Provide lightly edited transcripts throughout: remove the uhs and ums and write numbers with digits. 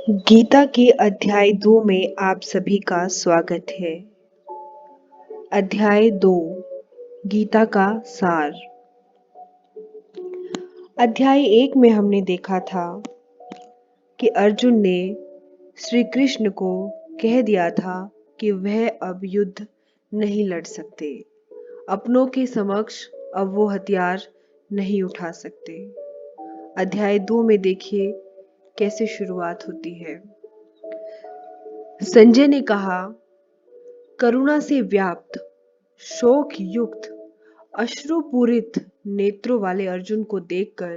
गीता के अध्याय 2 में आप सभी का स्वागत है। अध्याय 2 गीता का सार। अध्याय 1 में हमने देखा था कि अर्जुन ने श्री कृष्ण को कह दिया था कि वह अब युद्ध नहीं लड़ सकते, अपनों के समक्ष अब वो हथियार नहीं उठा सकते। अध्याय 2 में देखिए कैसे शुरुआत होती है। संजय ने कहा, करुणा से व्याप्त, शोक युक्त, अश्रुपूरित नेत्रों वाले अर्जुन को देखकर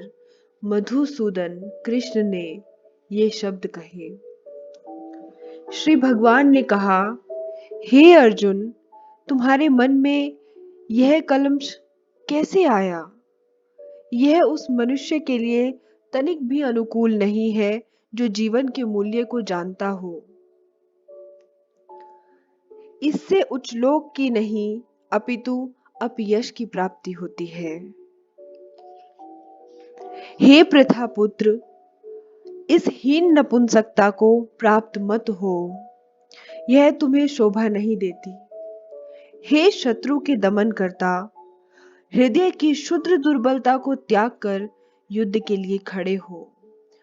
मधुसूदन कृष्ण ने ये शब्द कहे। श्री भगवान ने कहा, हे अर्जुन, तुम्हारे मन में यह कलंश कैसे आया? यह उस मनुष्य के लिए तनिक भी अनुकूल नहीं है जो जीवन के मूल्य को जानता हो। इससे उच्च लोक की नहीं अपितु अपयश की प्राप्ति होती है। हे प्रथापुत्र, इस हीन नपुंसकता को प्राप्त मत हो, यह तुम्हें शोभा नहीं देती। हे शत्रु के दमन करता, हृदय की क्षुद्र दुर्बलता को त्याग कर युद्ध के लिए खड़े हो।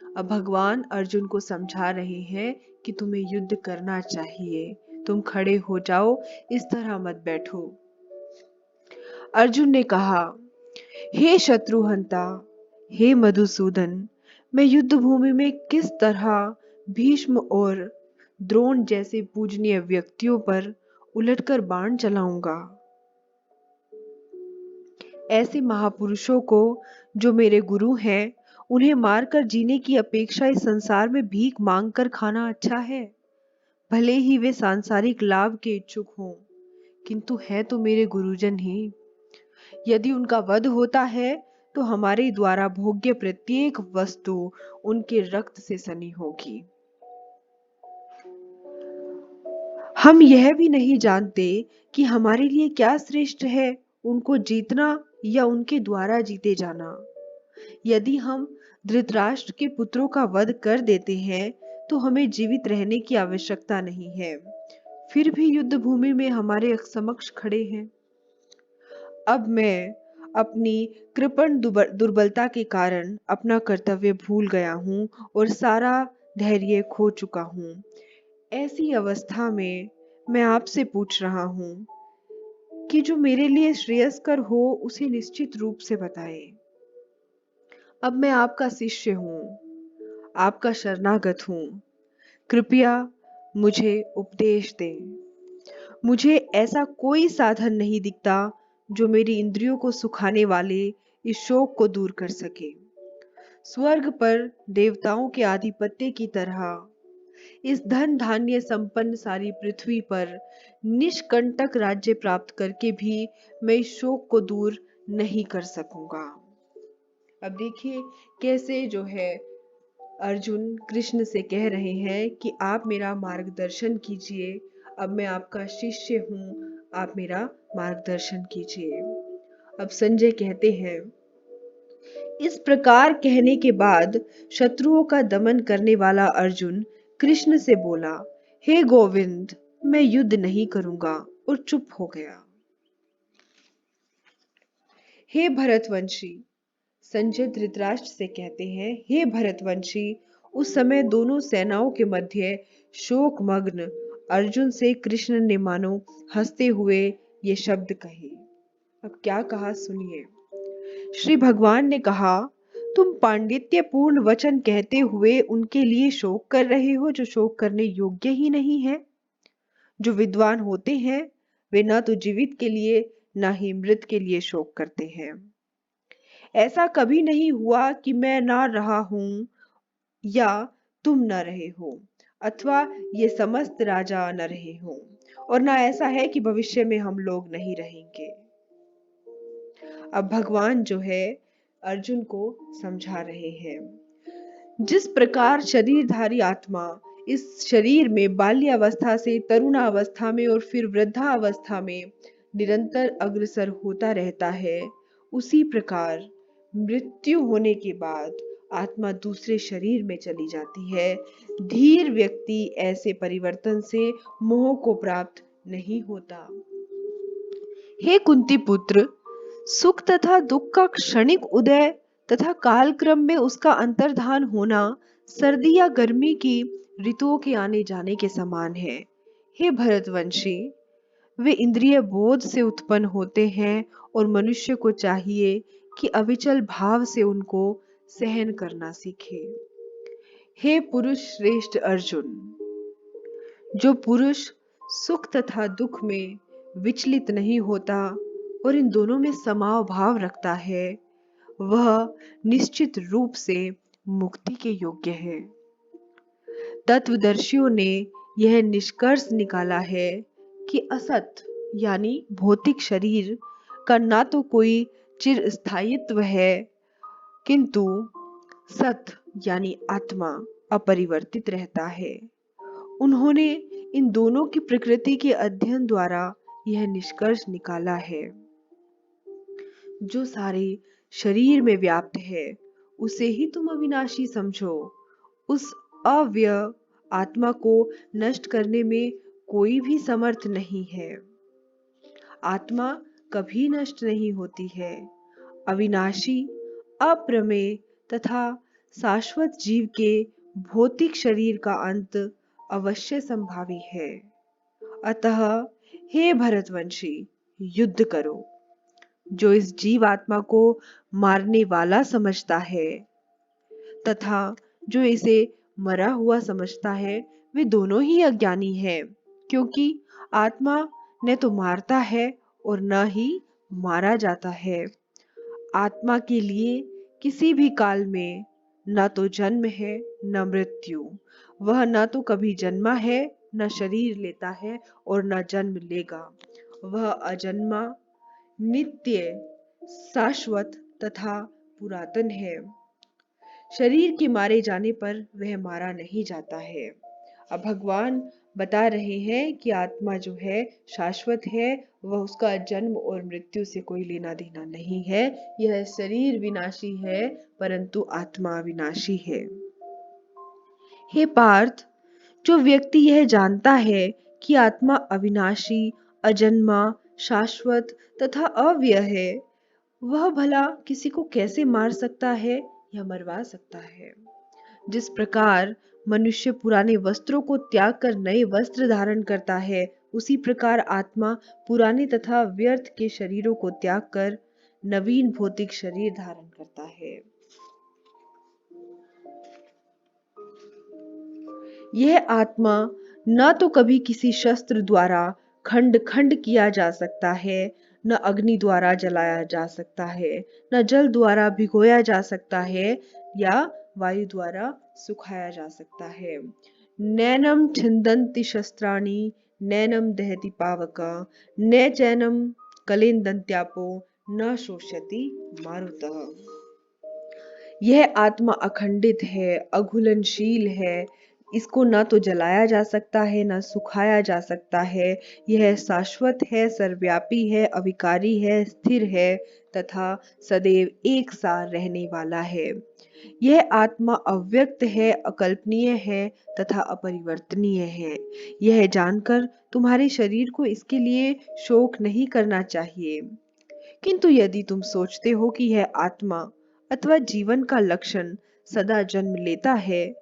अब भगवान अर्जुन को समझा रहे हैं कि तुम्हें युद्ध करना चाहिए, तुम खड़े हो जाओ, इस तरह मत बैठो। अर्जुन ने कहा, हे शत्रुहंता, हे मधुसूदन, मैं युद्ध भूमि में किस तरह भीष्म और द्रोण जैसे पूजनीय व्यक्तियों पर उलटकर बाण चलाऊंगा? ऐसे महापुरुषों को जो मेरे गुरु हैं, उन्हें मारकर जीने की अपेक्षा इस संसार में भीख मांगकर खाना अच्छा है। भले ही वे सांसारिक लाभ के इच्छुक हों, किंतु है तो मेरे गुरुजन ही। यदि उनका वध होता है तो हमारे द्वारा भोग्य प्रत्येक वस्तु उनके रक्त से सनी होगी। हम यह भी नहीं जानते कि हमारे लिए क्या श्रेष्ठ है, उनको जीतना या उनके द्वारा जीते जाना। यदि हम धृतराष्ट्र के पुत्रों का वध कर देते हैं तो हमें जीवित रहने की आवश्यकता नहीं है, फिर भी युद्ध भूमि में हमारे समक्ष खड़े हैं। अब मैं अपनी कृपण दुर्बलता के कारण अपना कर्तव्य भूल गया हूँ और सारा धैर्य खो चुका हूँ। ऐसी अवस्था में मैं आपसे पूछ रहा हूँ कि जो मेरे लिए श्रेयस्कर हो उसे निश्चित रूप से बताएं। अब मैं आपका शिष्य हूँ, आपका शरणागत हूँ, कृपया मुझे उपदेश दें। मुझे ऐसा कोई साधन नहीं दिखता जो मेरी इंद्रियों को सुखाने वाले इस शोक को दूर कर सके। स्वर्ग पर देवताओं के आधिपत्य की तरह इस धन धान्य संपन्न सारी पृथ्वी पर निष्कंटक राज्य प्राप्त करके भी मैं इस शोक को दूर नहीं कर सकूंगा। अब देखिए कैसे जो है अर्जुन कृष्ण से कह रहे हैं कि आप मेरा मार्गदर्शन कीजिए, अब मैं आपका शिष्य हूँ, आप मेरा मार्गदर्शन कीजिए। अब संजय कहते हैं, इस प्रकार कहने के बाद शत्रुओं का दमन करने वाला अर्जुन कृष्ण से बोला, हे गोविंद, मैं युद्ध नहीं करूंगा, और चुप हो गया। हे भरतवंशी, संजय धृतराष्ट्र से कहते हैं, हे भरतवंशी, उस समय दोनों सेनाओं के मध्य शोकमग्न अर्जुन से कृष्ण ने मानो हंसते हुए ये शब्द कहे। अब क्या कहा सुनिए। श्री भगवान ने कहा, तुम पांडित्यपूर्ण वचन कहते हुए उनके लिए शोक कर रहे हो जो शोक करने योग्य ही नहीं है। जो विद्वान होते हैं वे न तो जीवित के लिए न ही मृत के लिए शोक करते हैं। ऐसा कभी नहीं हुआ कि मैं ना रहा हूं या तुम न रहे हो, अथवा ये समस्त राजा न रहे हो, और ना ऐसा है कि भविष्य में हम लोग नहीं रहेंगे। अब भगवान जो है अर्जुन को समझा रहे हैं, जिस प्रकार शरीरधारी आत्मा इस शरीर में बाल्यावस्था से तरुणावस्था में और फिर वृद्धावस्था में निरंतर अग्रसर होता रहता है, उसी प्रकार मृत्यु होने के बाद आत्मा दूसरे शरीर में चली जाती है। धीर व्यक्ति ऐसे परिवर्तन से मोह को प्राप्त नहीं होता। हे कुंती पुत्र, सुख तथा दुख का क्षणिक उदय तथा कालक्रम में उसका अंतर्धान होना सर्दी या गर्मी की ऋतुओं के आने जाने के समान है। हे भरतवंशी, वे इंद्रिय बोध से उत्पन्न होते हैं और मनुष्य को चाहिए कि अविचल भाव से उनको सहन करना सीखे। हे पुरुष श्रेष्ठ अर्जुन, जो पुरुष सुख तथा दुख में विचलित नहीं होता और इन दोनों में समाव भाव रखता है, वह निश्चित रूप से मुक्ति के योग्य है। तत्वदर्शियों ने यह निष्कर्ष निकाला है कि असत यानी भौतिक शरीर का ना तो कोई चिरस्थायित्व है, किंतु सत यानी आत्मा अपरिवर्तित रहता है। उन्होंने इन दोनों की प्रकृति के अध्ययन द्वारा यह निष्कर्ष निकाला है। जो सारे शरीर में व्याप्त है, उसे ही तुम अविनाशी समझो। उस अव्यय आत्मा को नष्ट करने में कोई भी समर्थ नहीं है। आत्मा कभी नष्ट नहीं होती है। अविनाशी, अप्रमेय तथा शाश्वत जीव के भौतिक शरीर का अंत अवश्य संभावी है। अतः हे भरतवंशी, युद्ध करो। जो इस जीव आत्मा को मारने वाला समझता है तथा जो इसे मरा हुआ समझता है, वे दोनों ही अज्ञानी हैं, क्योंकि आत्मा न तो मारता है और न ही मारा जाता है। आत्मा के लिए किसी भी काल में न तो जन्म है न मृत्यु। वह न तो कभी जन्मा है, न शरीर लेता है और न जन्म लेगा। वह अजन्मा, नित्य, शाश्वत तथा पुरातन है। शरीर के मारे जाने पर वह मारा नहीं जाता है। अब भगवान बता रहे हैं कि आत्मा जो है शाश्वत है, वह उसका जन्म और मृत्यु से कोई लेना देना नहीं है। यह शरीर विनाशी है, परंतु आत्मा अविनाशी है। हे पार्थ, जो व्यक्ति यह जानता है कि आत्मा अविनाशी, अजन्मा, शाश्वत तथा अव्यय है, वह भला किसी को कैसे मार सकता है या मरवा सकता है। जिस प्रकार मनुष्य पुराने वस्त्रों को त्याग कर नए वस्त्र धारण करता है, उसी प्रकार आत्मा पुराने तथा व्यर्थ के शरीरों को त्याग कर नवीन भौतिक शरीर धारण करता है। यह आत्मा न तो कभी किसी शस्त्र द्वारा खंड खंड किया जा सकता है, न अग्नि द्वारा जलाया जा सकता है, न जल द्वारा भिगोया जा सकता है या वायु द्वारा सुखाया जा सकता है। नैनम छिन्दन्ति शस्त्राणि नैनम दहति पावका न चैनम कलेन्दन्त्यापो न शोष्यति मारुतः। यह आत्मा अखंडित है, अघुलनशील है। इसको न तो जलाया जा सकता है, न सुखाया जा सकता है। यह शाश्वत है, सर्वव्यापी है, अविकारी है, स्थिर है तथा सदैव एक साथ रहने वाला है। यह आत्मा अव्यक्त है, अकल्पनीय है तथा अपरिवर्तनीय है। यह जानकर तुम्हारे शरीर को इसके लिए शोक नहीं करना चाहिए। किंतु यदि तुम सोचते हो कि यह आत्मा अथवा जीवन का लक्षण सदा जन्म लेता है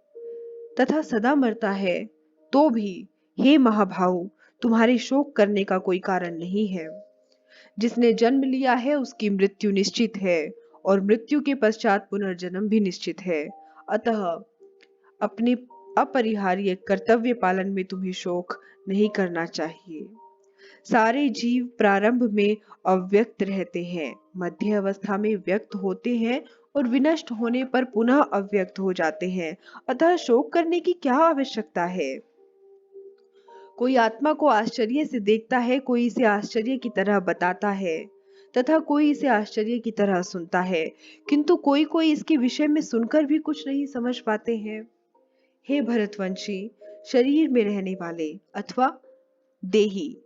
तथा सदा मरता है, तो भी हे महाभाव, तुम्हारे शोक करने का कोई कारण नहीं है। जिसने जन्म लिया है उसकी मृत्यु निश्चित है और मृत्यु के पश्चात पुनर्जन्म भी निश्चित है। अतः अपने अपरिहार्य कर्तव्य पालन में तुम्हें शोक नहीं करना चाहिए। सारे जीव प्रारंभ में अव्यक्त रहते हैं, मध्य अवस्था में व्यक्त होते हैं और विनष्ट होने पर पुनः अव्यक्त हो जाते हैं। अतः शोक करने की क्या आवश्यकता है। कोई आत्मा को आश्चर्य से देखता है, कोई इसे आश्चर्य की तरह बताता है तथा कोई इसे आश्चर्य की तरह सुनता है, किंतु कोई कोई इसके विषय में सुनकर भी कुछ नहीं समझ पाते हैं। हे भरतवंशी, शरीर में रहने वाले अथवा देही,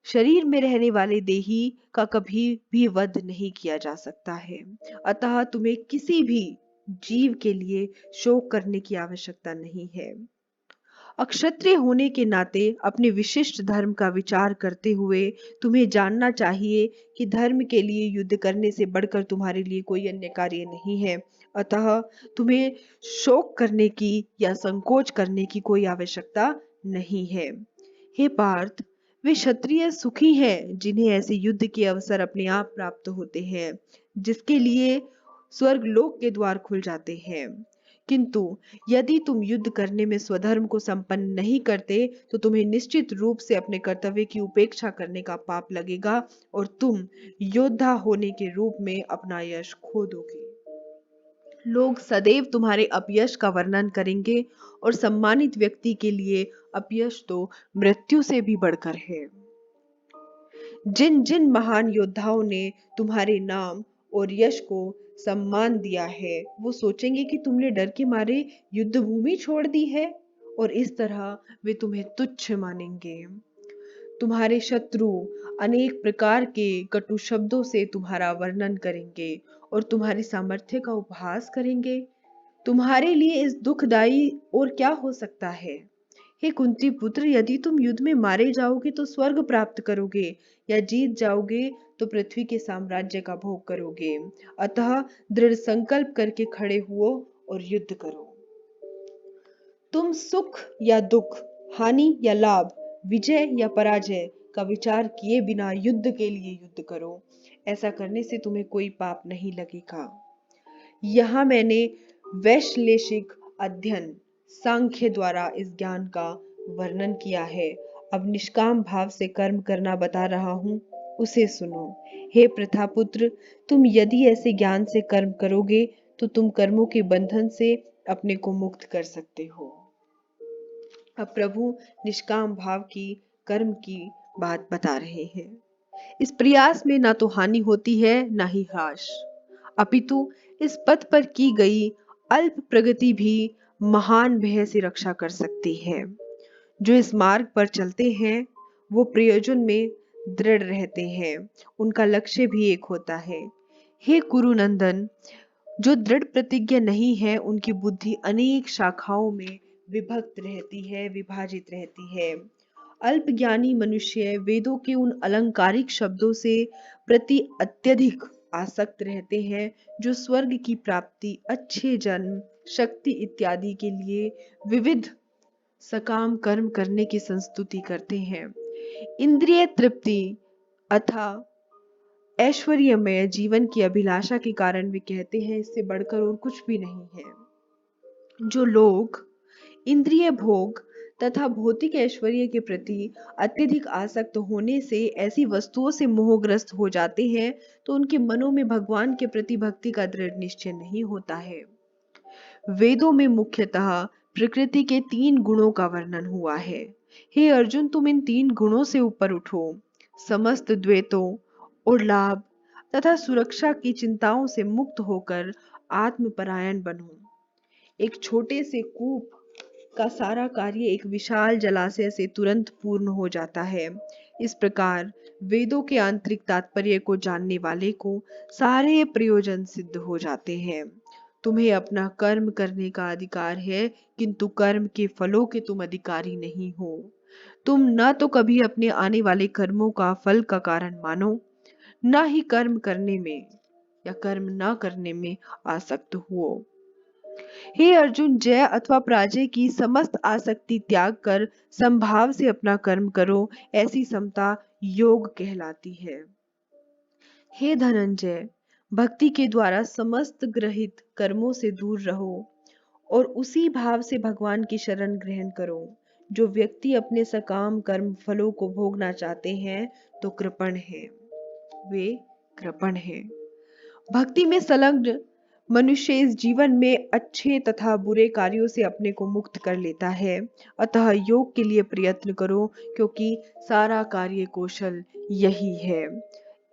शरीर में रहने वाले देही का कभी भी वध नहीं किया जा सकता है। अतः तुम्हें किसी भी जीव के लिए शोक करने की आवश्यकता नहीं है। अक्षत्रिय होने के नाते अपने विशिष्ट धर्म का विचार करते हुए तुम्हें जानना चाहिए कि धर्म के लिए युद्ध करने से बढ़कर तुम्हारे लिए कोई अन्य कार्य नहीं है। अतः तुम्हें शोक करने की या संकोच करने की कोई आवश्यकता नहीं है। हे पार्थ, वे क्षत्रिय सुखी हैं जिन्हें ऐसे युद्ध के अवसर अपने आप प्राप्त होते हैं, जिसके लिए स्वर्ग लोक के द्वार खुल जाते हैं। किंतु यदि तुम युद्ध करने में स्वधर्म को संपन्न नहीं करते तो तुम्हें निश्चित रूप से अपने कर्तव्य की उपेक्षा करने का पाप लगेगा और तुम योद्धा होने के रूप में अपना यश खो दोगे। लोग सदैव तुम्हारे अपयश का वर्णन करेंगे और सम्मानित व्यक्ति के लिए अपयश तो मृत्यु से भी बढ़कर है। जिन जिन महान योद्धाओं ने तुम्हारे नाम और यश को सम्मान दिया है, वो सोचेंगे कि तुमने डर के मारे युद्ध भूमि छोड़ दी है और इस तरह वे तुम्हें तुच्छ मानेंगे। तुम्हारे शत्रु अनेक प्रकार के कटु शब्दों से तुम्हारा वर्णन करेंगे और तुम्हारी सामर्थ्य का उपहास करेंगे। तुम्हारे लिए इस दुखदाई और क्या हो सकता है? हे कुंती पुत्र, यदि तुम युद्ध में मारे जाओगे तो स्वर्ग प्राप्त करोगे, या जीत जाओगे तो पृथ्वी के साम्राज्य का भोग करोगे। अतः दृढ़ संकल्प करके खड़े हुओ और युद्ध करो। तुम सुख या दुख, हानि या लाभ, विजय या पराजय का विचार किए बिना युद्ध के लिए युद्ध करो। ऐसा करने से तुम्हें कोई पाप नहीं लगेगा। यहाँ मैंने वैश्लेषिक अध्ययन सांख्य द्वारा इस ज्ञान का वर्णन किया है। अब निष्काम भाव से कर्म करना बता रहा हूँ, उसे सुनो। हे प्रथापुत्र, तुम यदि ऐसे ज्ञान से कर्म करोगे तो तुम कर्मों के बंधन से अपने को मुक्त कर सकते हो। अब प्रभु निष्काम भाव की कर्म की बात बता रहे हैं। इस प्रयास में ना तो हानि होती है ना ही ह्रास, अपितु इस पथ पर की गई अल्प प्रगति भी महान भय से रक्षा कर सकती है। जो इस मार्ग पर चलते हैं वो प्रयोजन में दृढ़ रहते हैं, उनका लक्ष्य भी एक होता है। हे कुरुनंदन, जो दृढ़ प्रतिज्ञा नहीं है उनकी बुद्धि अनेक शाखाओं में विभक्त रहती है, विभाजित रहती है। अल्प ज्ञानी मनुष्य वेदों के उन अलंकारिक शब्दों से प्रति अत्यधिक आसक्त रहते हैं जो स्वर्ग की प्राप्ति, अच्छे जन्म, शक्ति इत्यादि के लिए विविध सकाम कर्म करने की संस्तुति करते हैं। इंद्रिय तृप्ति अथा ऐश्वर्यमय जीवन की अभिलाषा के कारण वे कहते हैं इससे बढ़कर और कुछ भी नहीं है। जो लोग इंद्रिय भोग तथा भौतिक ऐश्वर्य के प्रति अत्यधिक आसक्त होने से ऐसी वस्तुओं से मोहग्रस्त हो जाते हैं तो उनके मनों में भगवान के प्रति भक्ति का दृढ़ निश्चय नहीं होता है। वेदों में मुख्यतः प्रकृति के 3 गुणों का वर्णन हुआ है। हे अर्जुन, तुम इन 3 गुणों से ऊपर उठो, समस्त द्वैतों और लाभ तथा सुरक्षा की चिंताओं से मुक्त होकर आत्मपरायण बनो। एक छोटे से कूप का सारा कार्य एक विशाल जलाशय से तुरंत पूर्ण हो जाता है। इस प्रकार वेदों के आंतरिक तात्पर्य को जानने वाले को सारे प्रयोजन सिद्ध हो जाते हैं। तुम्हें अपना कर्म करने का अधिकार है, किंतु कर्म के फलों के तुम अधिकारी नहीं हो। तुम न तो कभी अपने आने वाले कर्मों का फल का कारण मानो, न ही कर्म करने में या कर्म न करने में आसक्त हुओ। हे अर्जुन, जय अथवा पराजय की समस्त आसक्ति त्याग कर संभाव से अपना कर्म करो, ऐसी समता योग कहलाती है। हे धनंजय, भक्ति के द्वारा समस्त ग्रहित कर्मों से दूर रहो और उसी भाव से भगवान की शरण ग्रहण करो। जो व्यक्ति अपने सकाम कर्म फलों को भोगना चाहते हैं तो कृपण है, वे कृपण हैं। भक्ति में संलग्न मनुष्य इस जीवन में अच्छे तथा बुरे कार्यों से अपने को मुक्त कर लेता है। अतः योग के लिए प्रयत्न करो, क्योंकि सारा कार्य कौशल यही है।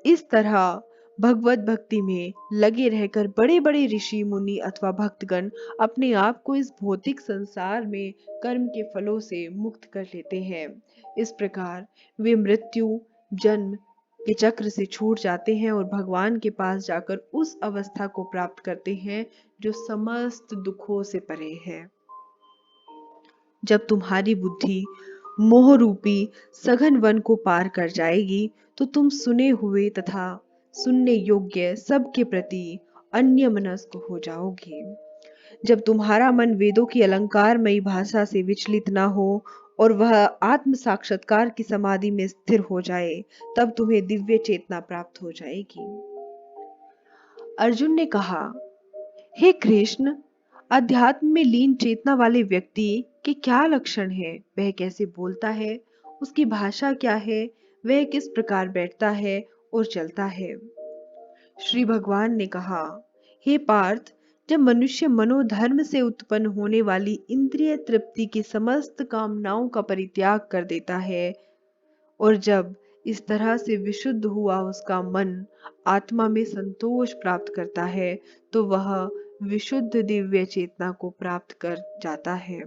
इस तरह भगवत भक्ति में लगे रहकर बड़े बड़े ऋषि मुनि अथवा भक्तगण अपने आप को इस भौतिक संसार में कर्म के फलों से मुक्त कर लेते हैं। इस प्रकार वे मृत्यु, जन्म, के चक्र से छूट जाते हैं और भगवान के पास जाकर उस अवस्था को प्राप्त करते हैं जो समस्त दुखों से परे है। जब तुम्हारी बुद्धि मोह रूपी सघन वन को पार कर जाएगी तो तुम सुने हुए तथा सुनने योग्य सबके प्रति अन्यमनस्क हो जाओगे। जब तुम्हारा मन वेदों की अलंकारमयी भाषा से विचलित न हो और वह आत्म साक्षात्कार की समाधि में स्थिर हो जाए, तब तुम्हें दिव्य चेतना प्राप्त हो जाएगी। अर्जुन ने कहा, हे कृष्ण, अध्यात्म में लीन चेतना वाले व्यक्ति के क्या लक्षण है? वह कैसे बोलता है? उसकी भाषा क्या है? वह किस प्रकार बैठता है और चलता है? श्री भगवान ने कहा, हे पार्थ, जब मनुष्य मनोधर्म से उत्पन्न होने वाली इंद्रिय तृप्ति की समस्त कामनाओं का परित्याग कर देता है और जब इस तरह से विशुद्ध हुआ उसका मन आत्मा में संतोष प्राप्त करता है, तो वह विशुद्ध दिव्य चेतना को प्राप्त कर जाता है,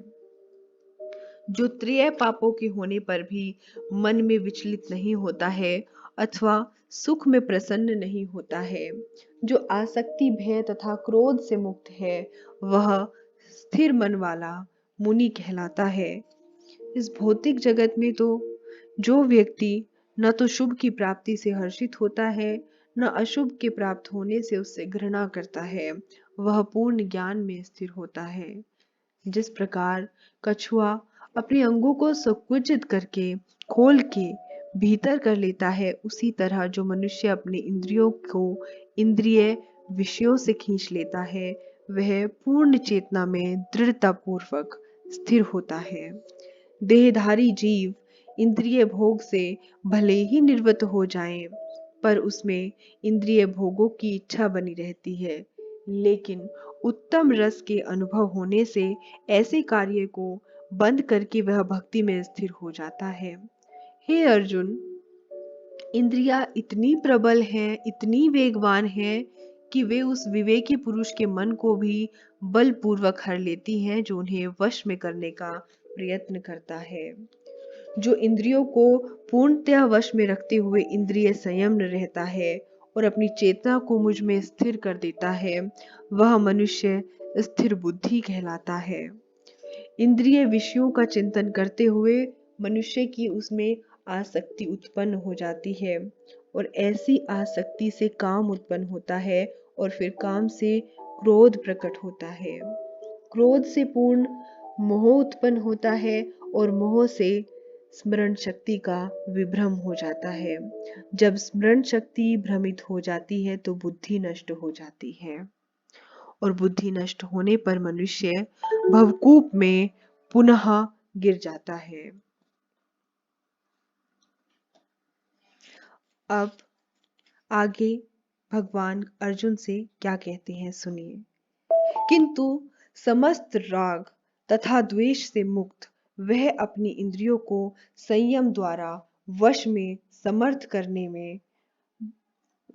जो त्रय पापों के होने पर भी मन में विचलित नहीं होता है अथवा सुख में प्रसन्न नहीं होता है, जो आसक्ति, भय तथा क्रोध से मुक्त है, वह स्थिर मन वाला मुनि कहलाता है। इस भौतिक जगत में तो जो व्यक्ति न तो शुभ की प्राप्ति से हर्षित होता है, न अशुभ के प्राप्त होने से उससे घृणा करता है, वह पूर्ण ज्ञान में स्थिर होता है। जिस प्रकार कछुआ अपने अंगों को संकुचित करके खोल के भीतर कर लेता है, उसी तरह जो मनुष्य अपने इंद्रियों को इंद्रिय विषयों से खींच लेता है, वह पूर्ण चेतना में दृढ़ता पूर्वक स्थिर होता है। देहधारी जीव इंद्रिय भोग से भले ही निवृत्त हो जाएं, पर उसमें इंद्रिय भोगों की इच्छा बनी रहती है, लेकिन उत्तम रस के अनुभव होने से ऐसे कार्य को बंद करके वह भक्ति में स्थिर हो जाता है। हे अर्जुन, इंद्रियां इतनी प्रबल हैं, इतनी वेगवान हैं कि वे उस विवेकी पुरुष के मन को भी बलपूर्वक हर लेती हैं जो उन्हें वश में करने का प्रयत्न करता है। जो इंद्रियों को पूर्णतः वश में रखते हुए इंद्रिय संयम रहता है और अपनी चेतना को मुझ में स्थिर कर देता है, वह मनुष्य स्थिर बुद्धि कहलाता है। इंद्रिय विषयों का चिंतन करते हुए मनुष्य की उसमें आसक्ति उत्पन्न हो जाती है और ऐसी आसक्ति से काम उत्पन्न होता है और फिर काम से क्रोध प्रकट होता है। क्रोध से पूर्ण मोह उत्पन्न होता है और मोह से स्मरण शक्ति का विभ्रम हो जाता है। जब स्मरण शक्ति भ्रमित हो जाती है तो बुद्धि नष्ट हो जाती है और बुद्धि नष्ट होने पर मनुष्य भवकूप में पुनः गिर जाता है। अब आगे भगवान अर्जुन से क्या कहते हैं सुनिए। किंतु समस्त राग तथा द्वेष से मुक्त वह अपनी इंद्रियों को संयम द्वारा वश में समर्थ करने में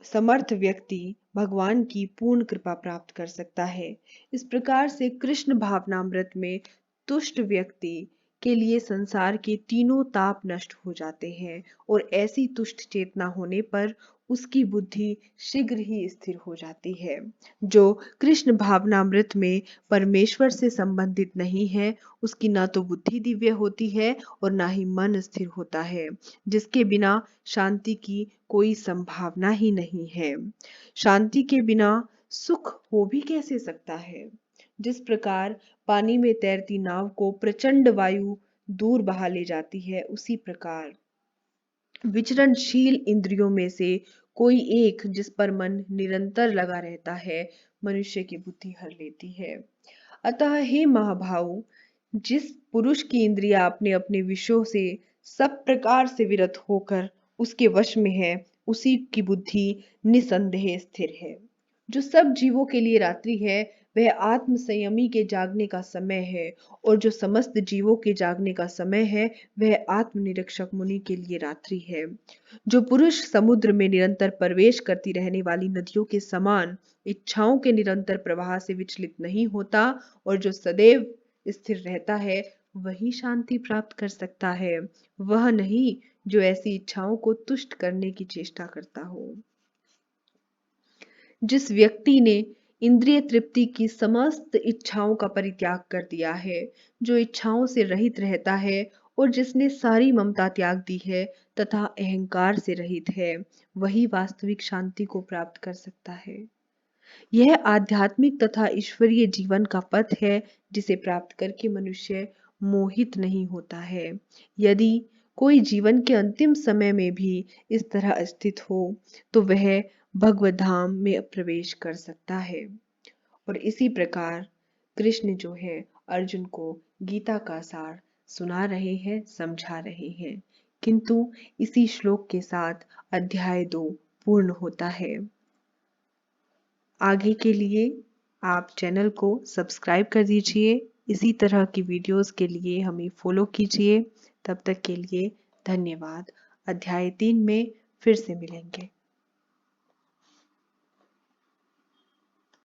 समर्थ व्यक्ति भगवान की पूर्ण कृपा प्राप्त कर सकता है। इस प्रकार से कृष्ण भावनामृत में तुष्ट व्यक्ति के लिए संसार के तीनों ताप नष्ट हो जाते हैं और ऐसी तुष्ट चेतना होने पर उसकी बुद्धि शीघ्र ही स्थिर हो जाती है। जो कृष्ण भावनामृत में परमेश्वर से संबंधित नहीं है, उसकी ना तो बुद्धि दिव्य होती है और ना ही मन स्थिर होता है, जिसके बिना शांति की कोई संभावना ही नहीं है। शांति के बिना सुख हो भी कैसे सकता है? जिस प्रकार पानी में तैरती नाव को प्रचंड वायु दूर बहा ले जाती है, उसी प्रकार विचरणशील इंद्रियों में से कोई एक जिस पर मन निरंतर लगा रहता है, मनुष्य की बुद्धि हर लेती है। अतः हे महाभाव, जिस पुरुष की इंद्रियां अपने अपने विषयों से सब प्रकार से विरत होकर उसके वश में है, उसी की बुद्धि निसंदेह स्थिर है। जो सब जीवों के लिए रात्रि है, वह आत्म संयमी के जागने का समय है, और जो समस्त जीवों के जागने का समय है, वह आत्मनिरीक्षक मुनि के लिए रात्रि है। जो पुरुष समुद्र में निरंतर प्रवेश करती रहने वाली नदियों के समान इच्छाओं के निरंतर प्रवाह से विचलित नहीं होता और जो सदैव स्थिर रहता है, वही शांति प्राप्त कर सकता है। वह नहीं जो ऐसी इच्छाओं को तुष्ट करने की चेष्टा करता हो। जिस व्यक्ति ने इंद्रिय तृप्ति की समस्त इच्छाओं का परित्याग कर दिया है, जो इच्छाओं से रहित रहता है और जिसने सारी ममता त्याग दी है तथा अहंकार से रहित है, वही वास्तविक शांति को प्राप्त कर सकता है। यह आध्यात्मिक तथा ईश्वरीय जीवन का पथ है, जिसे प्राप्त करके मनुष्य मोहित नहीं होता है। यदि कोई जीवन के अंतिम समय में भी इस तरह स्थित हो, तो वह भगवत धाम में प्रवेश कर सकता है। और इसी प्रकार कृष्ण जो है अर्जुन को गीता का सार सुना रहे हैं, समझा रहे हैं। किंतु इसी श्लोक के साथ अध्याय 2 पूर्ण होता है। आगे के लिए आप चैनल को सब्सक्राइब कर दीजिए। इसी तरह की वीडियोस के लिए हमें फॉलो कीजिए। तब तक के लिए धन्यवाद। अध्याय 3 में फिर से मिलेंगे।